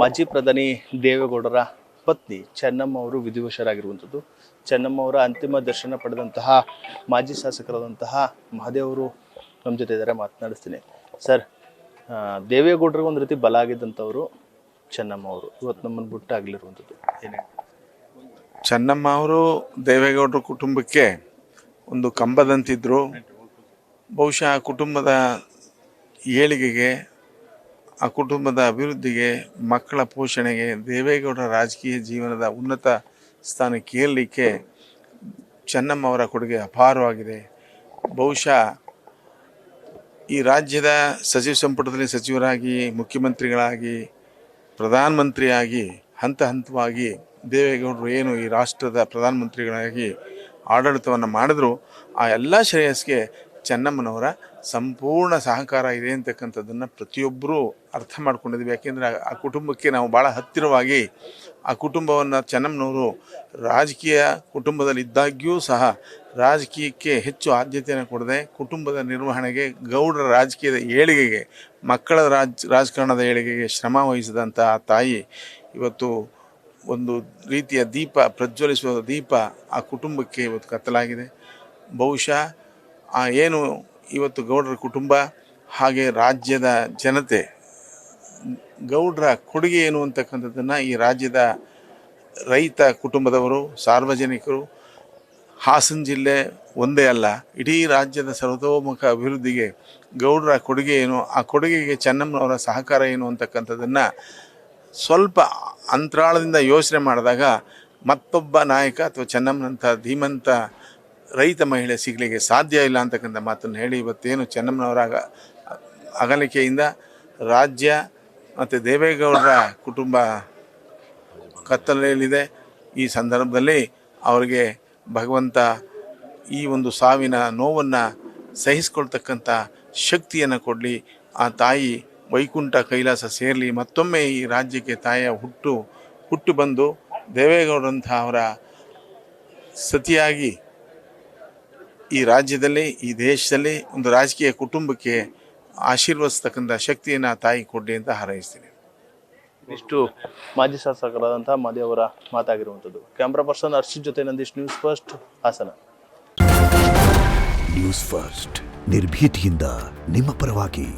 ಮಾಜಿ ಪ್ರಧಾನಿ ದೇವೇಗೌಡರ ಪತ್ನಿ ಚೆನ್ನಮ್ಮ ಅವರು ವಿಧಿವಶರಾಗಿರುವಂಥದ್ದು. ಚೆನ್ನಮ್ಮ ಅವರ ಅಂತಿಮ ದರ್ಶನ ಪಡೆದಂತಹ ಮಾಜಿ ಶಾಸಕರಾದಂತಹ ಮಹದೇವರು ನಮ್ಮ ಜೊತೆ ಇದ್ದಾರೆ, ಮಾತನಾಡಿಸ್ತೀನಿ. ಸರ್, ದೇವೇಗೌಡರಿಗೆ ಒಂದು ರೀತಿ ಬಲ ಆಗಿದ್ದಂಥವ್ರು ಚೆನ್ನಮ್ಮ ಅವರು ಇವತ್ತು ನಮ್ಮನ್ನು ಬಿಟ್ಟಾಗಲಿರುವಂಥದ್ದು ಏನೇ? ಚೆನ್ನಮ್ಮ ಅವರು ದೇವೇಗೌಡರ ಕುಟುಂಬಕ್ಕೆ ಒಂದು ಕಂಬದಂತಿದ್ರು. ಬಹುಶಃ ಆ ಕುಟುಂಬದ ಏಳಿಗೆಗೆ, ಆ ಕುಟುಂಬದ ಅಭಿವೃದ್ಧಿಗೆ, ಮಕ್ಕಳ ಪೋಷಣೆಗೆ, ದೇವೇಗೌಡರ ರಾಜಕೀಯ ಜೀವನದ ಉನ್ನತ ಸ್ಥಾನಕ್ಕೆ ಏರಲಿಕ್ಕೆ ಚೆನ್ನಮ್ಮ ಅವರ ಕೊಡುಗೆ ಅಪಾರವಾಗಿದೆ. ಬಹುಶಃ ಈ ರಾಜ್ಯದ ಸಚಿವ ಸಂಪುಟದಲ್ಲಿ ಸಚಿವರಾಗಿ, ಮುಖ್ಯಮಂತ್ರಿಗಳಾಗಿ, ಪ್ರಧಾನಮಂತ್ರಿಯಾಗಿ ಹಂತ ಹಂತವಾಗಿ ದೇವೇಗೌಡರು ಏನು ಈ ರಾಷ್ಟ್ರದ ಪ್ರಧಾನಮಂತ್ರಿಗಳಾಗಿ ಆಡಳಿತವನ್ನು ಮಾಡಿದ್ರು, ಆ ಎಲ್ಲ ಶ್ರೇಯಸ್ಸಿಗೆ ಚೆನ್ನಮ್ಮನವರ ಸಂಪೂರ್ಣ ಸಹಕಾರ ಇದೆ ಅಂತಕ್ಕಂಥದ್ದನ್ನು ಪ್ರತಿಯೊಬ್ಬರೂ ಅರ್ಥ ಮಾಡ್ಕೊಂಡಿದ್ವಿ. ಯಾಕೆಂದರೆ ಆ ಕುಟುಂಬಕ್ಕೆ ನಾವು ಭಾಳ ಹತ್ತಿರವಾಗಿ ಆ ಕುಟುಂಬವನ್ನು ಚೆನ್ನಮ್ಮನವರು ರಾಜಕೀಯ ಕುಟುಂಬದಲ್ಲಿ ಇದ್ದಾಗ್ಯೂ ಸಹ ರಾಜಕೀಯಕ್ಕೆ ಹೆಚ್ಚು ಆದ್ಯತೆಯನ್ನು ಕೊಡದೆ ಕುಟುಂಬದ ನಿರ್ವಹಣೆಗೆ, ಗೌಡರ ರಾಜಕೀಯದ ಏಳಿಗೆಗೆ, ಮಕ್ಕಳ ರಾಜಕಾರಣದ ಏಳಿಗೆಗೆ ಶ್ರಮ ವಹಿಸಿದಂಥ ಆ ತಾಯಿ ಇವತ್ತು ಒಂದು ರೀತಿಯ ದೀಪ, ಪ್ರಜ್ವಲಿಸುವ ದೀಪ ಆ ಕುಟುಂಬಕ್ಕೆ ಇವತ್ತು ಕತ್ತಲಾಗಿದೆ. ಬಹುಶಃ ಏನು ಇವತ್ತು ಗೌಡರ ಕುಟುಂಬ ಹಾಗೆ ರಾಜ್ಯದ ಜನತೆ ಗೌಡರ ಕೊಡುಗೆ ಏನು ಅಂತಕ್ಕಂಥದ್ದನ್ನು ಈ ರಾಜ್ಯದ ರೈತ ಕುಟುಂಬದವರು, ಸಾರ್ವಜನಿಕರು, ಹಾಸನ ಜಿಲ್ಲೆ ಒಂದೇ ಅಲ್ಲ ಇಡೀ ರಾಜ್ಯದ ಸರ್ವತೋಮುಖ ಅಭಿವೃದ್ಧಿಗೆ ಗೌಡರ ಕೊಡುಗೆ ಏನು, ಆ ಕೊಡುಗೆಗೆ ಚೆನ್ನಮ್ಮನವರ ಸಹಕಾರ ಏನು ಅಂತಕ್ಕಂಥದ್ದನ್ನು ಸ್ವಲ್ಪ ಅಂತರಾಳದಿಂದ ಯೋಚನೆ ಮಾಡಿದಾಗ ಮತ್ತೊಬ್ಬ ನಾಯಕ ಅಥವಾ ಚೆನ್ನಮ್ಮನಂಥ ಧೀಮಂತ ರೈತ ಮಹಿಳೆ ಸಿಗಲಿಕ್ಕೆ ಸಾಧ್ಯ ಇಲ್ಲ ಅಂತಕ್ಕಂಥ ಮಾತನ್ನು ಹೇಳಿ ಇವತ್ತೇನು ಚೆನ್ನಮ್ಮನವರ ಅಗಲಿಕೆಯಿಂದ ರಾಜ್ಯ ಮತ್ತು ದೇವೇಗೌಡರ ಕುಟುಂಬ ಕತ್ತಲೆಯಲ್ಲಿದೆ. ಈ ಸಂದರ್ಭದಲ್ಲಿ ಅವರಿಗೆ ಭಗವಂತ ಈ ಒಂದು ಸಾವಿನ ನೋವನ್ನು ಸಹಿಸ್ಕೊಳ್ತಕ್ಕಂಥ ಶಕ್ತಿಯನ್ನು ಕೊಡಲಿ. ಆ ತಾಯಿ ವೈಕುಂಠ ಕೈಲಾಸ ಸೇರಲಿ. ಮತ್ತೊಮ್ಮೆ ಈ ರಾಜ್ಯಕ್ಕೆ ತಾಯಿಯ ಹುಟ್ಟು ಬಂದು ದೇವೇಗೌಡರಂಥ ಅವರ ಸತಿಯಾಗಿ ಈ ರಾಜ್ಯದಲ್ಲಿ, ಈ ದೇಶದಲ್ಲಿ ಒಂದು ರಾಜಕೀಯ ಕುಟುಂಬಕ್ಕೆ ಆಶೀರ್ವದಿಸ್ತಕ್ಕಂಥ ಶಕ್ತಿಯನ್ನು ಆ ತಾಯಿ ಕೊಡಲಿ ಅಂತ ಹಾರೈಸ್ತೀನಿ. ಇಷ್ಟು ಮಾಜಿ ಶಾಸಕರಾದಂಥ ಮಹದೇವರ ಮಾತಾಗಿರುವಂಥದ್ದು. ಕ್ಯಾಮ್ರಾ ಪರ್ಸನ್ ಅರ್ಷಿತ್ ಜೊತೆ Nandish, news first, Hassan. News first, ನಿರ್ಭೀತಿಯಿಂದ ನಿಮ್ಮ ಪರವಾಗಿ.